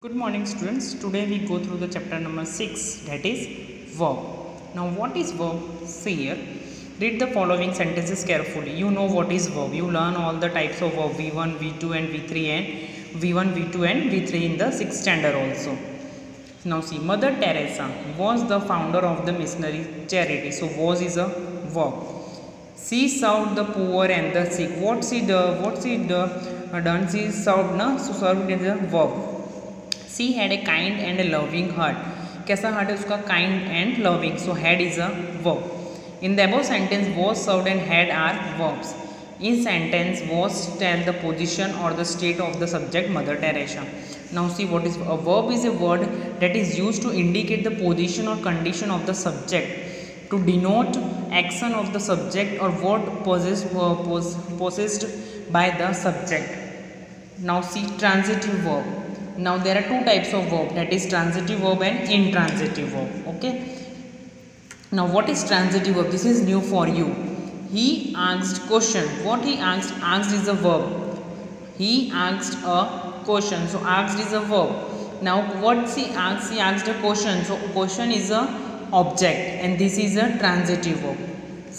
Good morning students. Today we go through the chapter number 6, that is verb. Now what is verb? See here. Read the following sentences carefully. You know what is verb. You learn all the types of verb V1, V2 and V3 and V1, V2 and V3 in the 6th standard also. Now see, Mother Teresa was the founder of the missionary charity. So was is a verb. She served the poor and the sick. What she done? She served, na? So served is a verb. She had a kind and a loving heart. कैसा heart है उसका? Kind and loving. So had is a verb. In the above sentence was served and had are verbs. In sentence was tell the position or the state of the subject Mother Teresa. Now see what is a verb is a word that is used to indicate the position or condition of the subject, to denote action of the subject or what possessed by the subject. Now see transitive verb. Now there are two types of verb, that is transitive verb and intransitive verb. Okay. Now what is transitive verb? This is new for you. He asked question. What he asked? Asked is a verb. He asked a question. So asked is a verb. Now what she asked? She asked a question. So question is a object and this is a transitive verb.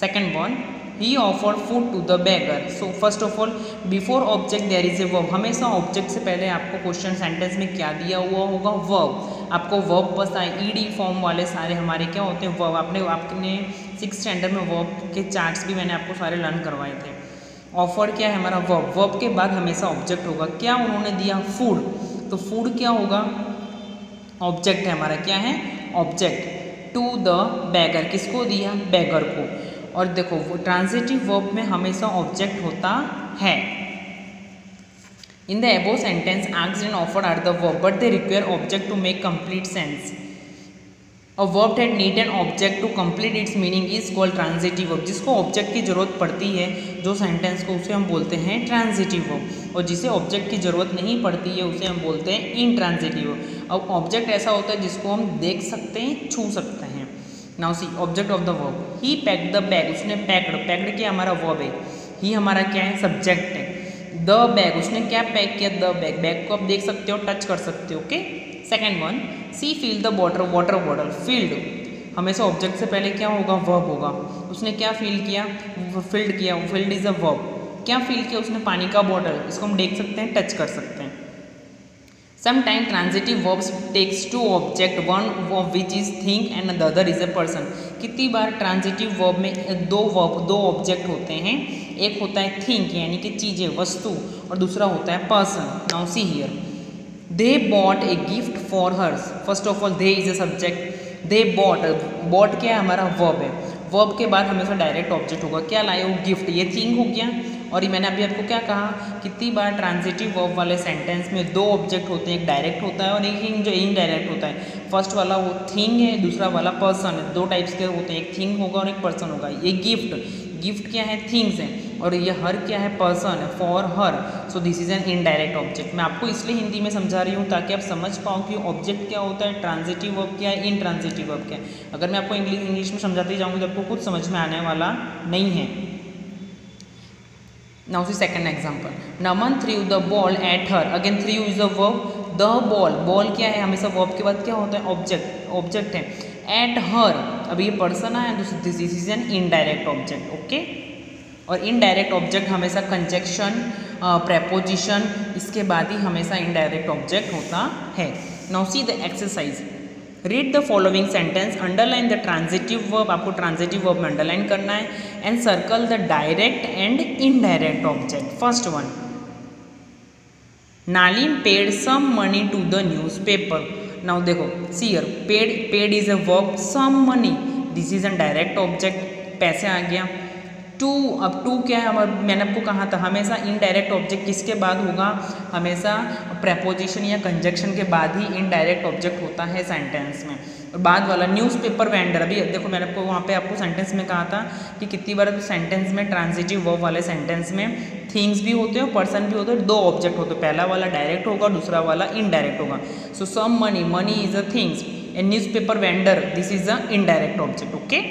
Second one, he offered food to the beggar. So first of all, before object there is a verb. हमेशा object से पहले आपको question sentence में क्या दिया हुआ होगा? Verb. आपको वर्ब पता है. ईडी फॉर्म वाले सारे हमारे क्या होते हैं? वर्ब. आपने 6th स्टैंडर्ड में वर्ब के चार्ट्स भी मैंने आपको सारे लर्न करवाए थे. ऑफर क्या है हमारा? वर्ब. वर्ब के बाद हमेशा ऑब्जेक्ट होगा. क्या उन्होंने दिया? फूड. तो फूड क्या होगा? ऑब्जेक्ट है हमारा. क्या है? ऑब्जेक्ट. To the beggar. किसको दिया? बैगर को. और देखो वो ट्रांजिटिव वर्ब में हमेशा ऑब्जेक्ट होता है. In the above sentence asked and offered are the verb but they require object to make complete sense. A verb that need an object to complete its meaning is called transitive verb. जिसको object की जरूरत पड़ती है जो sentence को, उसे हम बोलते हैं ट्रांजिटिव वर्ब. और जिसे ऑब्जेक्ट की जरूरत नहीं पड़ती है उसे हम बोलते हैं इनट्रांजिटिव वर्ब. अब ऑब्जेक्ट ऐसा होता है जिसको हम देख सकते हैं, छू सकते हैं. Now see object of the verb. He packed the bag. उसने पैक्ड किया हमारा वर्ब है. ही हमारा क्या है? सब्जेक्ट है. The bag. उसने क्या पैक किया? The bag. बैग को आप देख सकते हो, टच कर सकते हो. Okay. Second one, see feel the water bottle. Field हमेशा ऑब्जेक्ट से पहले क्या होगा? वर्ब होगा. उसने क्या फील किया? फील्ड किया. Field is a verb. क्या फील किया उसने? पानी का बॉटल. इसको हम देख सकते हैं, टच कर सकते हैं. Sometimes transitive verbs takes two object, one of which is thing and the other is a person. कितनी बार ट्रांजिटिव वर्ब में दो ऑब्जेक्ट होते हैं. एक होता है थिंक यानी कि चीज़ें, वस्तु, और दूसरा होता है person. Now see here. They bought a gift for hers. First of all they is a subject. They bought क्या है? हमारा वर्ब है. वर्ब के बाद हमेशा डायरेक्ट ऑब्जेक्ट होगा. क्या लाए हो? गिफ्ट. ये थिंग हो गया. और मैंने अभी आपको क्या कहा? कितनी बार ट्रांजिटिव वर्ब वाले सेंटेंस में दो ऑब्जेक्ट होते हैं, एक डायरेक्ट होता है और एक जो इनडायरेक्ट होता है. फर्स्ट वाला वो थिंग है, दूसरा वाला पर्सन है. दो टाइप्स के होते हैं, एक थिंग होगा और एक पर्सन होगा. ये गिफ्ट क्या है? थिंग्स है. और ये हर क्या है? पर्सन है. For her. So this is an indirect object. मैं आपको इसलिए हिंदी में समझा रही हूँ ताकि आप समझ पाओ कि ऑब्जेक्ट क्या होता है, ट्रांजिटिव वर्ब क्या है, इनट्रांजिटिव वर्ब क्या है. अगर मैं आपको इंग्लिश में समझाती जाऊँगी तो आपको कुछ समझ में आने वाला नहीं है. Now see second example. Naman threw the ball at her. Again threw is a verb. The ball क्या है? हमेशा verb के बाद क्या होता है? ऑब्जेक्ट है. At her. अभी ये पर्सन आया, this is an indirect object. Okay. और इनडायरेक्ट ऑब्जेक्ट हमेशा कंजक्शन, प्रेपोजिशन, इसके बाद ही हमेशा इनडायरेक्ट ऑब्जेक्ट होता है. Now see the exercise. Read the following sentence, underline the transitive verb. आपको ट्रांजिटिव वर्ब में अंडरलाइन करना है. And circle the direct and indirect object. First one, Nalim paid some money to the newspaper. Now देखो see here, paid is a verb. Some money, this is N direct object. पैसे आ गया. To, अब to क्या है? मैंने आपको कहा था हमेशा इनडायरेक्ट ऑब्जेक्ट किसके बाद होगा? हमेशा प्रेपोजिशन या कंजक्शन के बाद ही इनडायरेक्ट ऑब्जेक्ट होता है सेंटेंस में. और बाद वाला न्यूज़पेपर वेंडर. अभी देखो मैंने आपको वहाँ पे आपको सेंटेंस में कहा था कि कितनी बार सेंटेंस में ट्रांजिटिव वर्ब वाले सेंटेंस में थिंग्स भी होते हैं और पर्सन भी होते हैं. दो ऑब्जेक्ट होते हैं. पहला वाला डायरेक्ट होगा, दूसरा वाला इनडायरेक्ट होगा. So some money is a things. A newspaper vendor, this is a indirect object. Okay.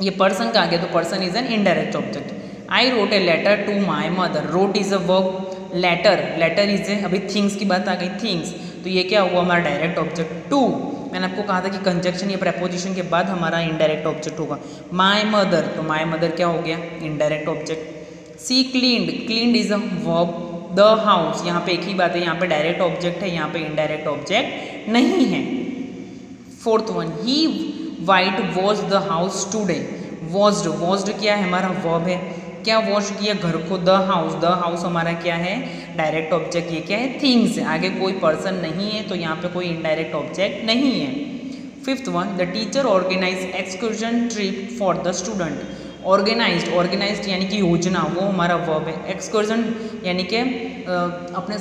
ये पर्सन का आ गया तो person is an indirect object. I wrote a letter to my mother. Wrote is a verb. Letter is a, अभी things की बात आ गई, things. तो ये क्या हुआ हमारा डायरेक्ट ऑब्जेक्ट। टू, मैंने आपको कहा था कि कंजक्शन या प्रेपोजिशन के बाद हमारा इनडायरेक्ट ऑब्जेक्ट होगा। माय मदर, तो माय मदर क्या हो गया, indirect object. See cleaned, cleaned is a verb. The house, यहाँ पे एक ही बात है, यहाँ पे डायरेक्ट ऑब्जेक्ट है, यहाँ पे इनडायरेक्ट ऑब्जेक्ट नहीं है। Fourth one, he white wash the house today. Washed, washed क्या है हमारा वर्ब है, क्या वॉश किया घर को। द हाउस हमारा क्या है, डायरेक्ट ऑब्जेक्ट। ये क्या है, थिंग्स है, आगे कोई पर्सन नहीं है, तो यहाँ पे कोई इनडायरेक्ट ऑब्जेक्ट नहीं है। Fifth one, the teacher organise excursion trip for the student. Organised यानी कि योजना, वो हमारा वर्ब है। एक्सकर्जन यानी कि अपने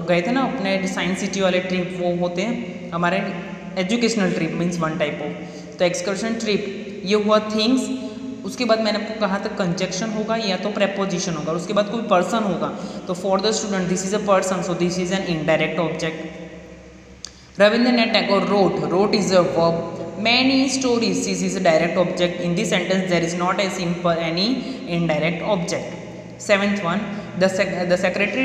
गए थे ना अपने साइंस सिटी वाले ट्रिप, वो होते हैं हमारे educational trip, means one type of. तो एक्सकर्जन ट्रिप ये हुआ थिंग्स। उसके बाद मैंने आपको कहा था कंजक्शन होगा या तो प्रेपोजिशन होगा, उसके बाद कोई पर्सन होगा। तो for the student, this is a person, so this is an indirect object. Rabindranath Tagore road is a verb. Many stories, this is a direct object. In this sentence there is not a simple any indirect object. Seventh one, the secretary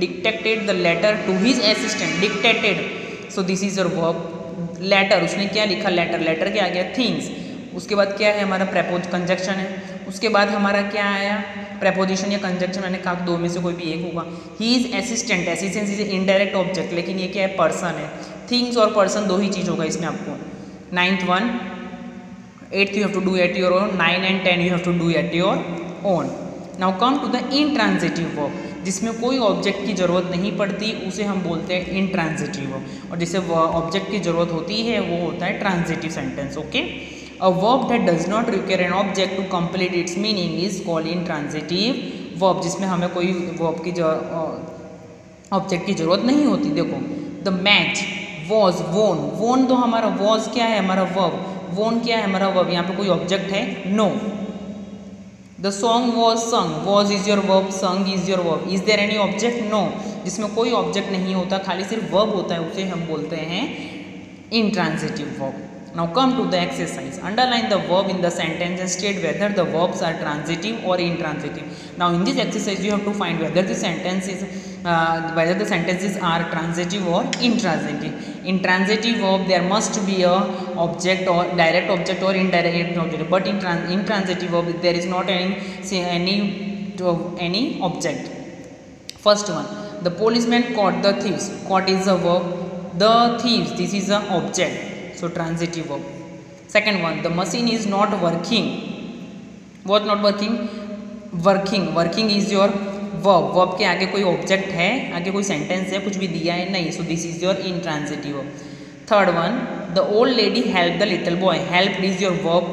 dictated the letter to his assistant. Dictated, so this is your verb. Letter, उसने क्या लिखा, letter क्या आ गया, things. उसके बाद क्या है हमारा प्रेपोज कंजक्शन है। उसके बाद हमारा क्या आया, प्रेपोजिशन या कंजक्शन, मैंने कहा दो में से कोई भी एक होगा। He is assistant, assistant is indirect object, लेकिन ये क्या है, पर्सन है। थिंग्स और पर्सन दो ही चीज होगा इसमें आपको। Ninth one, 8th you have to do at your own, 9 and 10 you have to do at your own. Now come to the intransitive verb, जिसमें कोई ऑब्जेक्ट की जरूरत नहीं पड़ती, उसे हम बोलते हैं इंट्रांजिटिव वर्ब। और जिसे ऑब्जेक्ट की जरूरत होती है वो होता है transitive sentence. Okay, a verb that does not require an object to complete its meaning is called intransitive verb, जिसमें हमें कोई वर्ब की ऑब्जेक्ट की जरूरत नहीं होती। देखो, द मैच, वॉज, वोन, वोन तो हमारा वॉज क्या है, हमारा वर्ब। वोन क्या है, हमारा वर्ब। यहाँ पे कोई ऑब्जेक्ट है, no. The song was sung, was is your verb, sung is your verb. Is there any object, no. जिसमें कोई ऑब्जेक्ट नहीं होता, खाली सिर्फ वर्ब होता है, उसे हम बोलते हैं intransitive verb. Now come to the exercise. Underline the verb in the sentence and state whether the verbs are transitive or intransitive. Now in this exercise you have to find whether the sentences are transitive or intransitive. In transitive verb there must be a object or direct object or indirect object. But in intransitive verb there is not any object. First one, the policeman caught the thieves. Caught is a verb. The thieves, this is a object. So transitive verb. Second one, the machine is not working. What not working? Working is your verb. Verb के आगे कोई object है, आगे कोई sentence है, कुछ भी दिया है नहीं, so this is your intransitive verb. Third one, the old lady helped the little boy. Helped is your verb.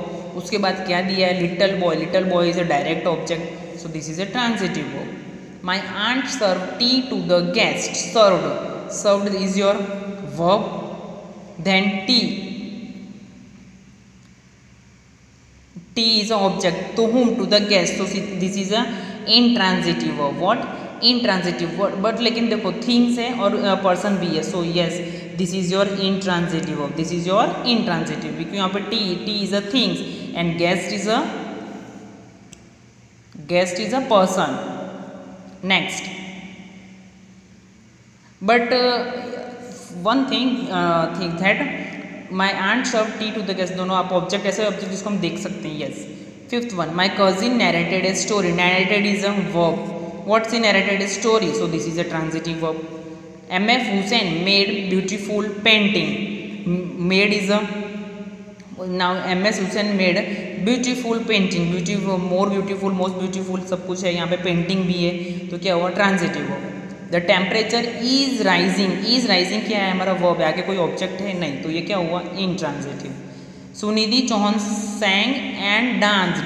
उसके बाद क्या दिया है, little boy. Little boy is a direct object, so this is a transitive verb. My aunt served tea to the guest. Served is your verb. Then tea is an object. To whom? To the guest. So this is a intransitive verb. What? Intransitive verb. But लेकिन देखो things है और person भी है. So yes, this is your intransitive verb. This is your intransitive. क्योंकि यहाँ पे tea is a things and guest is a person. Next, but one thing that my aunt served tea to the guest. दोनों आप object ऐसे object जिसको हम देख सकते हैं। Yes. Fifth one, my cousin narrated a story. Narrated is a verb. What's a narrated story? So this is a transitive verb. M.F. Hussain made beautiful painting. Made is a, now M.S. Hussain made beautiful painting. Beautiful, more beautiful, most beautiful, सब कुछ है यहाँ पे, painting भी है, तो क्या हुआ, transitive verb. The temperature is rising क्या है, हमारा वर्ब है, आगे कोई ऑब्जेक्ट है नहीं, तो ये क्या हुआ, intransitive. Sunidhi Chauhan sang and danced,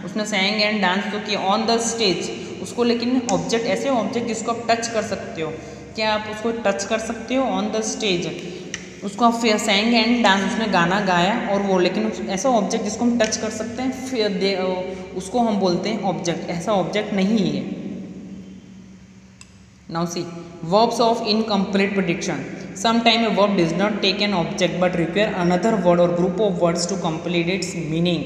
उसने सैंग एंड डांस तो किया ऑन द स्टेज, उसको लेकिन ऑब्जेक्ट ऐसे ऑब्जेक्ट जिसको आप टच कर सकते हो, क्या आप उसको टच कर सकते हो ऑन द स्टेज, उसको आप फिर सैंग एंड डांस, उसने गाना गाया और वो, लेकिन ऐसा ऑब्जेक्ट जिसको हम टच कर सकते हैं फिर उसको हम बोलते हैं ऑब्जेक्ट, ऐसा ऑब्जेक्ट नहीं है। Now see, verbs of incomplete prediction. Sometime a verb does not take an object but require another word or group of words to complete its meaning.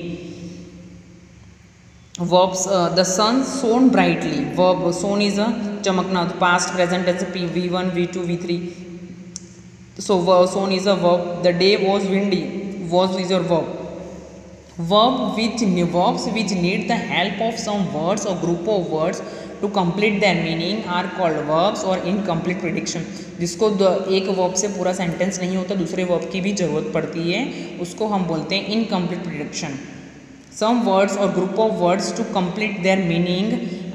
Verbs, the sun shone brightly. Verb shone is a chamakna, past, present tense, V1, V2, V3. So sown is a verb. The day was windy. Was is your verb. Verbs which need the help of some words or group of words to complete their meaning are called verbs or incomplete prediction. जिसको एक verb से पूरा sentence नहीं होता, दूसरे verb की भी जरूरत पड़ती है, उसको हम बोलते हैं incomplete prediction. Some words or group of words to complete their meaning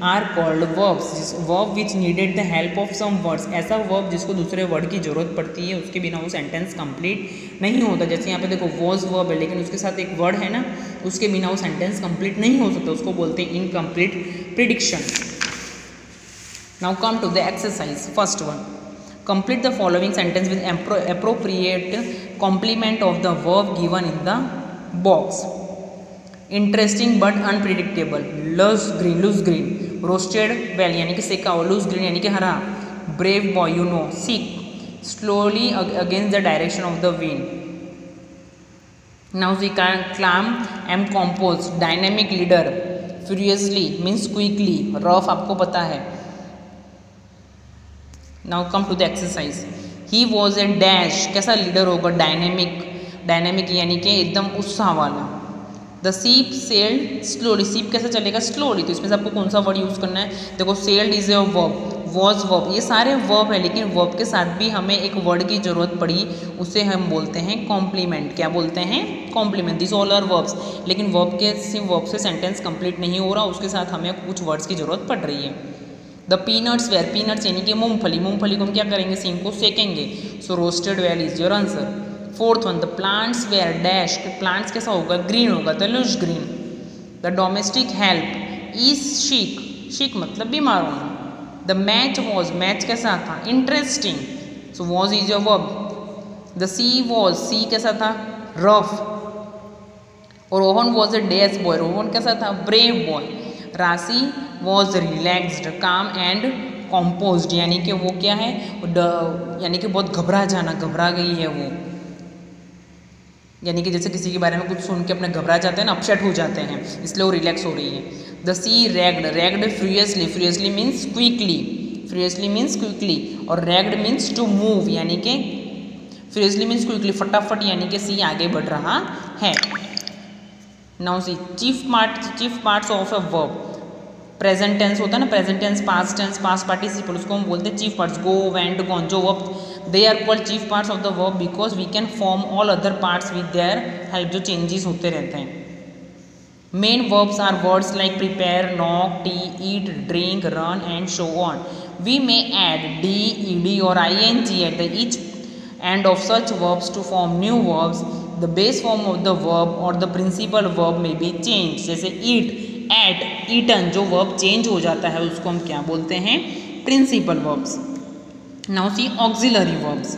are called verbs. Verb which needed the help of some words. ऐसा verb जिसको दूसरे वर्ड की जरूरत पड़ती है, उसके बिना वो सेंटेंस कंप्लीट नहीं होता. जैसे यहाँ पे देखो was verb है, लेकिन उसके साथ एक वर्ड है ना, उसके बिना वो सेंटेंस कंप्लीट नहीं हो सकता, उसको बोलते हैं incomplete prediction. Now come to the exercise. First one. Complete the following sentence with appropriate complement of the verb given in the box. Interesting but unpredictable. Loose green. Roasted well यानी कि सेका हुआ. लूज ग्रीन यानी कि हरा. Brave boy you know. Seek slowly against the direction of the wind. Now see calm and compose. Dynamic leader. Furiously means quickly. Rough आपको पता है. Now come to the exercise. He was a dash. कैसा leader होगा? Dynamic यानी कि एकदम उत्साह वाला. The ship sailed slowly. सीप कैसे चलेगा? स्लोली. तो इसमें से आपको कौन सा वर्ड यूज़ करना है? देखो sailed is a verb, was verb, ये सारे वर्ब है, लेकिन वर्ब के साथ भी हमें एक वर्ड की जरूरत पड़ी, उसे हम बोलते हैं कॉम्प्लीमेंट. क्या बोलते हैं? Complement. This all are verbs. लेकिन वर्ब से सेंटेंस कंप्लीट नहीं हो रहा, उसके साथ हमें कुछ वर्ड्स की जरूरत पड़ रही है. The peanuts where. पीनट्स यानी कि मूंगफली. मूंगफली को हम क्या करेंगे? सीम को सेकेंगे. सो roasted well is your answer. Fourth one. The plants where dash. Plants कैसा होगा? ग्रीन होगा. The Lush green. The domestic help is chic. Chic मतलब बीमार होना. The match was. मैच कैसा था? Interesting. So was is your verb. The C was. सी कैसा था? रफ. और Rohan was a dash boy. Rohan कैसा था? Brave boy. राशि वॉज रिलैक्स्ड, काम एंड कॉम्पोज्ड यानी कि वो क्या है? यानी कि बहुत घबरा जाना, घबरा गई है वो. यानी कि जैसे किसी के बारे में कुछ सुन के अपने घबरा जाते हैं ना, अपसेट हो जाते हैं, इसलिए वो रिलैक्स हो रही है. The sea raged. Raged furiously. Furiously means quickly. Furiously means quickly. और रैग्ड मीन्स टू मूव यानी कि फ्यूरियसली मीन्स क्विकली, फटाफट, यानी कि सी आगे बढ़ रहा है. Now see chief parts of a verb. Present tense होता है ना, present tense, past tense, past participle, उसको हम बोलते हैं chief parts. Go, went, gone. जो verb they are called chief parts of the verb because we can form all other parts with their help. जो changes होते रहते हैं. Main verbs are words like prepare, knock, tea, eat, drink, run and show on. We may add D, ED और ING at the each end of such verbs to form new verbs. The base form of the verb और the principal verb में be change. जैसे eat, ate, eaten, जो verb change हो जाता है उसको हम क्या बोलते हैं? Principal verbs. Now see auxiliary verbs.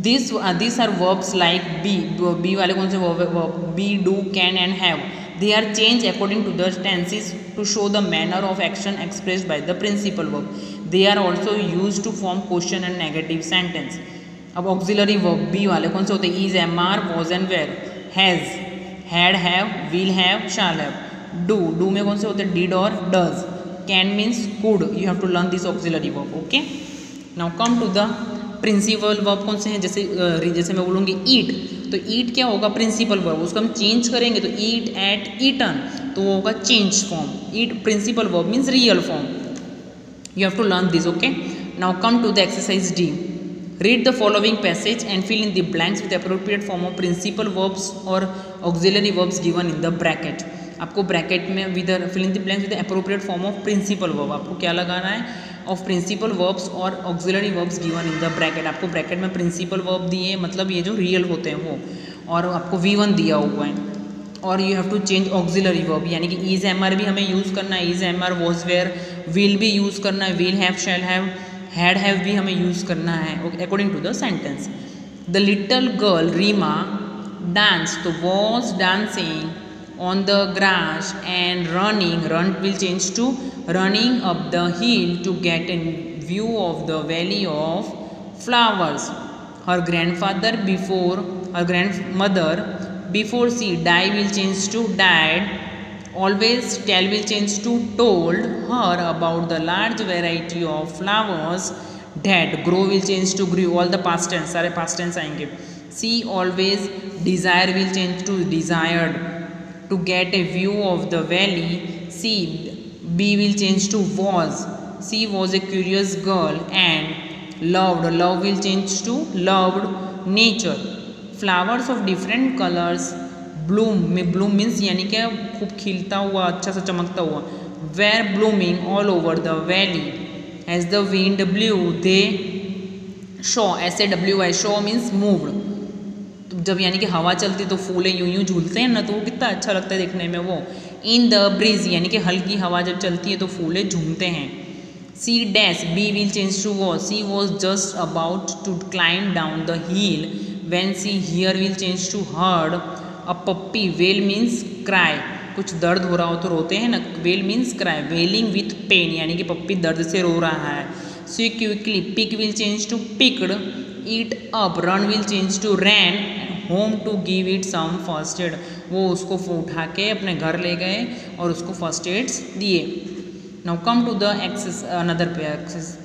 This are verbs like be. Be वाले कौन से verb? Be, do, can and have. They are change according to the tenses to show the manner of action expressed by the principal verb. They are also use to form question and negative sentence. अब auxiliary verb be वाले कौन से होते हैं? Is, am, are, was and were. Has, had, have, will have, shall have. Do में कौन से होते हैं? डिड और does. Can means could. You have to learn this auxiliary verb. Okay. Now come to the principal verb. कौन से हैं? जैसे मैं बोलूँगी ईट, तो ईट क्या होगा? Principal verb. उसको हम चेंज करेंगे तो ईट, एट, ईटन, तो वो होगा change form. Eat principal verb means real form. You have to learn this. Okay. Now come to the exercise D. Read the following passage and fill in the blanks with appropriate form of principal verbs or auxiliary verbs given in the bracket. आपको bracket में with fill in the blanks with appropriate form of principal verb. आपको क्या लगाना है? Of principal verbs और auxiliary verbs given in the bracket. आपको bracket में principal verb दिए, मतलब ये जो रियल होते हैं वो, और आपको V1 दिया हुआ है. और you have to change auxiliary verb, यानी कि इज, एम, आर भी हमें यूज़ करना है. Is, am, are, was, were. Will भी यूज़ करना है. Will have, shall have, had have भी हमें यूज़ करना है according to the sentence. The little girl Reema dance, तो was dancing on the grass and running. Run will change to running up the hill to get a view of the valley of flowers. Her grandmother before she die will change to died. Always tell will change to told her about the large variety of flowers that, grow will change to grew, all the past tense, सारे past tense आएंगे. See always, desire will change to desired. To get a view of the valley, see, be will change to was. She was a curious girl. And loved, love will change to loved. Nature, flowers of different colors bloom, bloom means यानी कि खूब खिलता हुआ, अच्छा सा चमकता हुआ. Were blooming all over the valley. As the wind blew, they shaw, SAW, shaw means moved. तो जब यानी कि हवा चलती तो फूलें यूं यूं झूलते हैं ना, तो वो कितना अच्छा लगता है देखने में वो. इन द ब्रीज यानी कि हल्की हवा जब चलती है तो फूलें झूमते हैं. She dash, be will change to was. She was just about to climb down the hill. When she hear will change to heard. A puppy, wail means cry, कुछ दर्द हो रहा हो तो रोते हैं ना. Wail means cry, wailing with pain यानी कि पप्पी दर्द से रो रहा है. She quickly, pick will change to picked. It up, run will change to ran. Home, to give it some first aid, वो उसको उठा के अपने घर ले गए और उसको फर्स्ट एड्स दिए. Now come to the access, another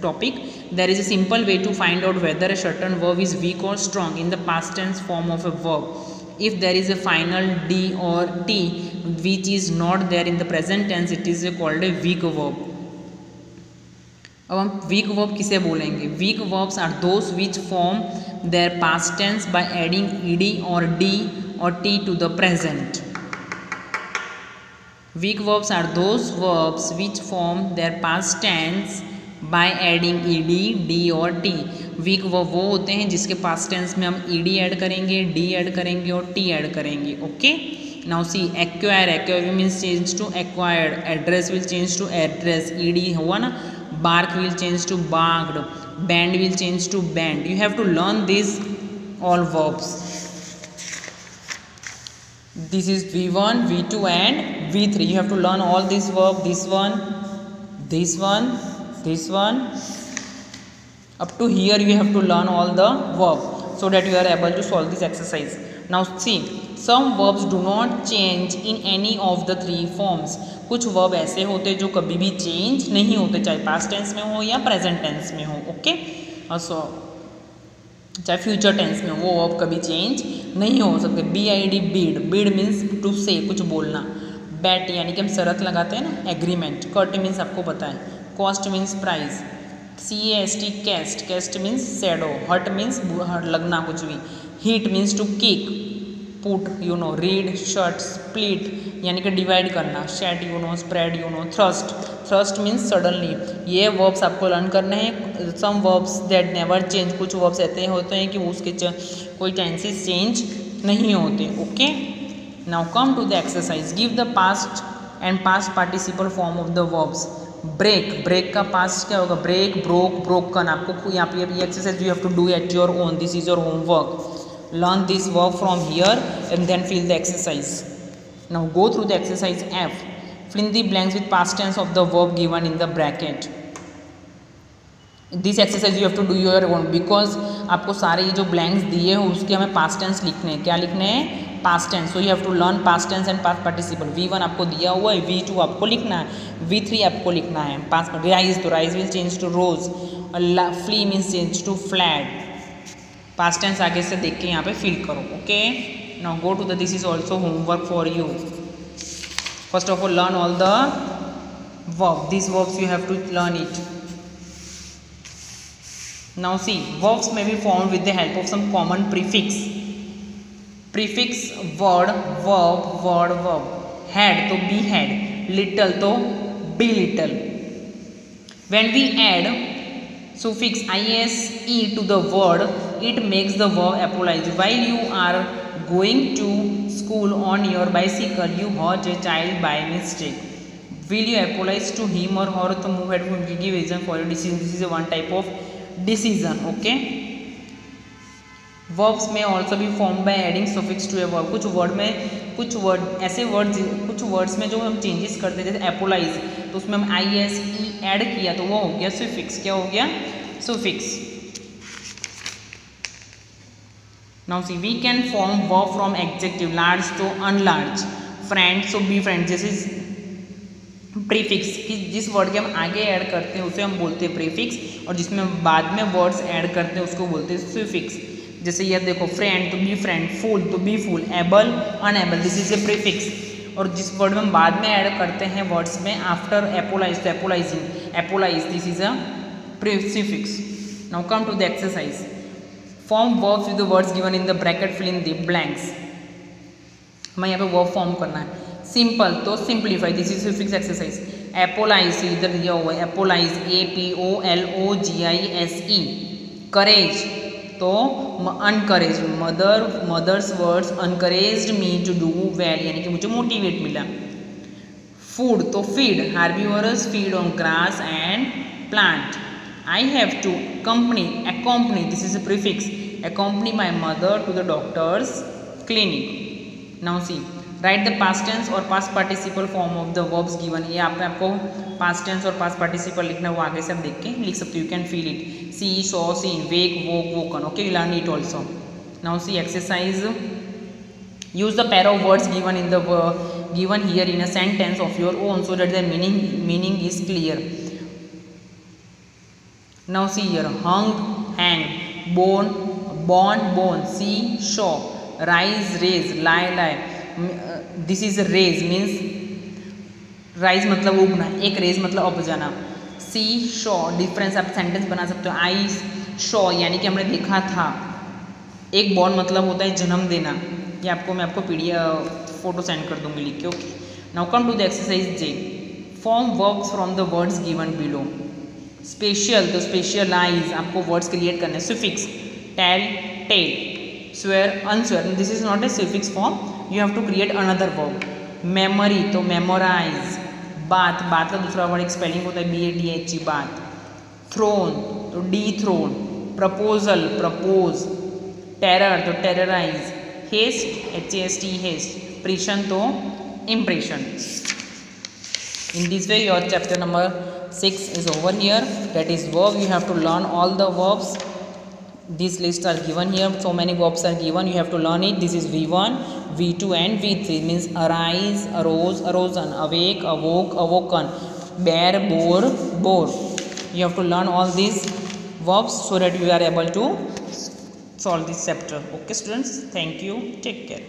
topic. There is a simple way to find out whether a certain verb is weak और strong in the past tense form of a verb. If there is a final D or T which is not there in the present tense, it is called a weak verb. अब हम weak verb किसे बोलेंगे? Weak verbs are those which form their past tense by adding ed or D or T to the present. Weak verbs are those verbs which form their past tense by adding ed, D और T. Weak verb वो होते हैं जिसके past tense में हम ed add करेंगे, d add करेंगे और t ऐड करेंगे. Okay, now see, acquire, acquire means change to acquired. Address will change to address, ed हुआ ना. Bark will change to barked. Bend will change to bend. You have to learn this all verbs. This is V1, V2 and V3. You have to learn all this verb, this one, this one, this one. Up to here you have to learn all the verb so that you are able to solve this exercise. Now see, some verbs do not change in any of the three forms. कुछ verb ऐसे होते जो कभी भी change नहीं होते, चाहे past tense में हो या present tense में हो. ओके, so चाहे future tense में हो, वो verb कभी change नहीं हो सकते. bid, bid, bid means to say, कुछ बोलना. bet यानी कि हम शर्त लगाते हैं ना, agreement. cut means आपको पता है. cost means price. CAST, cast, cast means shadow. hurt means लगना कुछ भी. hit means to kick. put, you know. read, shut, split यानी कि डिवाइड करना. shed, you know. spread, you know. thrust, thrust means suddenly. ये verbs आपको learn करने हैं. some verbs that never change, कुछ verbs ऐसे होते हैं कि उसके कोई tenses change नहीं होते. Okay, now come to the exercise. give the past and past participle form of the verbs. Break, break का पास्ट क्या होगा? Break, broke, broken. आपको यहाँ पे ये exercise you have to do at your own. This is your homework. Learn this verb from here and then fill the exercise. Now go through the exercise F. fill in the blanks with past tense of the verb given in the bracket. This exercise you have to do your own because आपको सारे ये जो blanks दिए हैं उसके हमें past tense लिखने हैं. क्या लिखने हैं? Past tense. So you have to learn past tense and past participle. V1 आपको दिया हुआ है, V2 आपको लिखना है, V3 आपको लिखना है. पास्ट राइज, तो rise will change to rose. Flee means change to fled. Past tense आगे से देख के यहाँ पे फिल करो. Okay, now go to the this is also homework for you. First of all learn all the verb. This verbs you have to learn it. Now see, verbs may be formed with the help of some common prefix. Prefix word, verb, word, verb. Had तो be had, little तो be little. When we add suffix ise to the word, it makes the verb apologize. While you are going to school on your bicycle, you hurt a child by mistake. Will you apologize to him or her? तो move ahead to give reason for your decision. This is a one type of decision. Okay, verbs may also be formed by adding suffix to a verb. कुछ word में कुछ word ऐसे word कुछ words में जो हम changes करते हैं, जैसे एपोलाइज, तो उसमें हम ISE ऐड किया तो वो हो गया suffix. क्या हो गया? suffix. Now see, we can form verb from adjective. large तो unlarge. friend so befriend. जैसे प्रीफिक्स कि जिस वर्ड के हम आगे ऐड करते हैं उसे हम बोलते हैं प्रीफिक्स, और जिसमें बाद में वर्ड्स ऐड करते हैं उसको बोलते हैं सुफिक्स। जैसे ये देखो, फ्रेंड तो बी फ्रेंड, फूल तो befool, able unable, this is a prefix. और जिस वर्ड में हम बाद में ऐड करते हैं वर्ड्स में after apologise to apologising, apologise, this is a prefix. Now come to the exercise, form verbs with the words given in the bracket, fill in the blanks. हमें यहाँ पे वर्ब फॉर्म करना है। Simple to simplify, this is suffix exercise. Apologise इधर दिया हुआ है, apologise APOLOGISE। Courage to encourage, mother's words encouraged me to do well, यानी कि मुझे मोटिवेट मिला। Food to feed, herbivores feed on grass and plant. I have to accompany, this is a prefix, accompany my mother to the doctor's clinic. Now see, write the past tense और past participle form of the verbs given. ये आपको past tense और past participle लिखना, वो आगे से आप देख के लिख सकते हो, you can feel it. See, saw, seen, wake, woke, woken. Okay, you learn it also. Now see exercise. Use the pair of words given in the given here in a sentence of your own so that the meaning is clear. Now see here, hung, hanged, born, born, see, saw, rise, raise, lie. This is a raise, means rise मतलब उगना, एक raise मतलब up जाना। See, saw, difference आप sentence बना सकते हो। I saw यानी कि हमने देखा था। एक born मतलब होता है जन्म देना। ये मैं आपको PDF फोटो सेंड कर दूंगी लिख के। Okay, now come to the exercise J, form verbs from the words given below. Special to specialise, आपको वर्ड्स क्रिएट करने। Suffix tell, tell, swear, unswear, this is not a suffix form, you have to create another verb. Memory to memorise. Bath, bath का दूसरा word एक spelling होता है BATHE, bathe. Throne to dethrone. Proposal, propose. Terror to terrorise. Haste HAST, haste. प्रेशन to impression. In this way your chapter number 6 is over here, that is verb. You have to learn all the verbs. These lists are given here, so many verbs are given, you have to learn it. This is V1, V2 and V3, means arise, arose, arosen, awake, awoke, awoken, bear, bore, bore. You have to learn all these verbs so that you are able to solve this chapter. Okay students, thank you, take care.